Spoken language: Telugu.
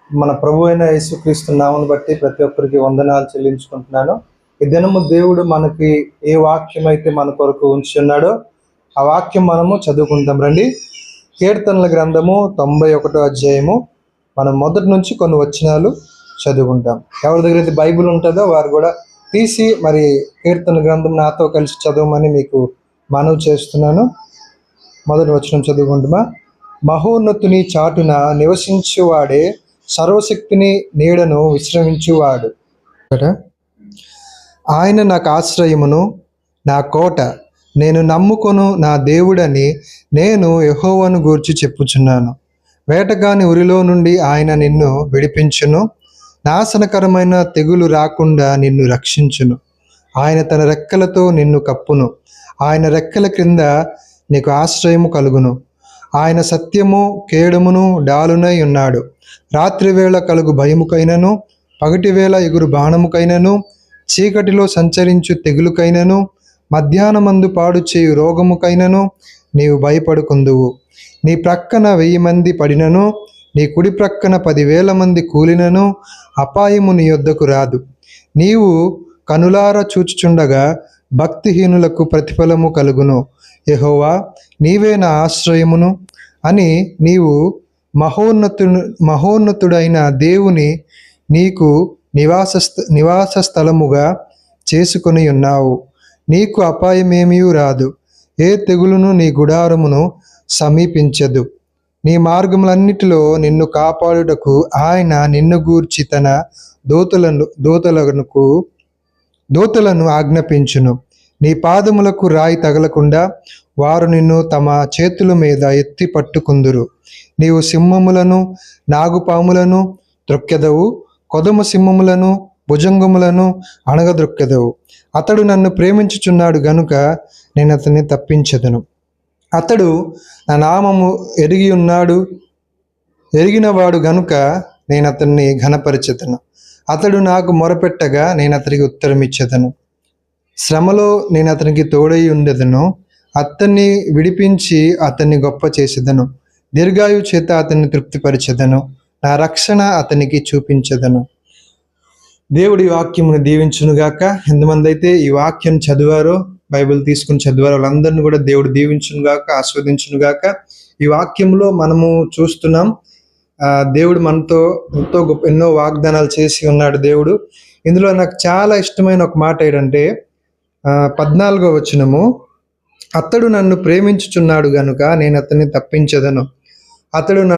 మన ప్రభు అయిన యేసుక్రీస్తు నామమును బట్టి ప్రతి ఒక్కరికి వందనాలు చెల్లించుకుంటున్నాను. ఈ దినము దేవుడు మనకి ఏ వాక్యం అయితే మన కొరకు ఉంచున్నాడో ఆ వాక్యం మనము చదువుకుంటాం. రండి, కీర్తనల గ్రంథము 91వ అధ్యాయము మనం మొదటి నుంచి కొన్ని వచనాలు చదువుకుంటాం. ఎవరి దగ్గర అయితే బైబిల్ ఉంటుందో వారు కూడా తీసి మరి కీర్తన గ్రంథం నాతో కలిసి చదవమని మీకు మనవి చేస్తున్నాను. మొదటి వచనం చదువుకుంటామా? మహోన్నతుని చాటున నివసించువాడే సర్వశక్తిని నీడను విశ్రమించువాడు. ఆయన నాకు ఆశ్రయమును, నా కోట, నేను నమ్ముకొను నా దేవుడని నేను యెహోవాను గూర్చి చెప్పుచున్నాను. వేటగాని ఉరిలో నుండి ఆయన నిన్ను విడిపించును, నాశనకరమైన తెగులు రాకుండా నిన్ను రక్షించును. ఆయన తన రెక్కలతో నిన్ను కప్పును, ఆయన రెక్కల క్రింద నీకు ఆశ్రయము కలుగును. ఆయన సత్యము కేడమును డాలునై ఉన్నాడు. రాత్రివేళ కలుగు భయముకైనను, పగటివేళ ఎగురు బాణముకైనను, చీకటిలో సంచరించు తెగులుకైనను, మధ్యాహ్నమందు పాడు చేయు రోగముకైనను నీవు భయపడుకుందువు. నీ ప్రక్కన 1000 మంది పడినను, నీ కుడి ప్రక్కన 10,000 మంది కూలినను అపాయము నీ యొద్దకు రాదు. నీవు కనులారా చూచుచుండగా భక్తిహీనులకు ప్రతిఫలము కలుగును. యెహోవా, నీవే నా ఆశ్రయమును అని నీవు మహోన్నతుడైన దేవుని నీకు నివాస స్థలముగా చేసుకొని ఉన్నావు. నీకు అపాయమేమీ రాదు, ఏ తెగులును నీ గుడారమును సమీపించదు. నీ మార్గములన్నిటిలో నిన్ను కాపాడుటకు ఆయన నిన్ను గూర్చి తన దూతలను ఆజ్ఞాపించును. నీ పాదములకు రాయి తగలకుండా వారు నిన్ను తమ చేతుల మీద ఎత్తి పట్టుకుందురు. నీవు సింహములను నాగుపాములను త్రొక్కెదవు, కొదమ సింహములను భుజంగములను అణగద్రొక్కెదవు. అతడు నన్ను ప్రేమించుచున్నాడు గనుక నేను అతన్ని తప్పించెదను. అతడు నా నామము ఎరిగినవాడు గనుక నేను అతన్ని ఘనపరచెదను. అతడు నాకు మొరపెట్టగా నేను అతనికి ఉత్తరం ఇచ్చేదను. శ్రమలో నేను అతనికి తోడై ఉండెదను. అతన్ని విడిపించి అతన్ని గొప్ప చేసేదను. దీర్ఘాయు చేత అతన్ని తృప్తిపరిచెదను. నా రక్షణ అతనికి చూపించెదను. దేవుడి వాక్యమును దీవించునుగాక. ఎంతమంది అయితే ఈ వాక్యం చదివారో, బైబిల్ తీసుకుని చదివారో వాళ్ళందరినీ కూడా దేవుడు దీవించునుగాక, ఆస్వాదించునుగాక. ఈ వాక్యంలో మనము చూస్తున్నాం, దేవుడు మనతో ఎంతో గొప్ప ఎన్నో వాగ్దానాలు చేసి ఉన్నాడు దేవుడు. ఇందులో నాకు చాలా ఇష్టమైన ఒక మాట ఏంటంటే 14వ వచనము, అతడు నన్ను ప్రేమించుచున్నాడు గనుక నేను అతన్ని తప్పించెదను. అతడు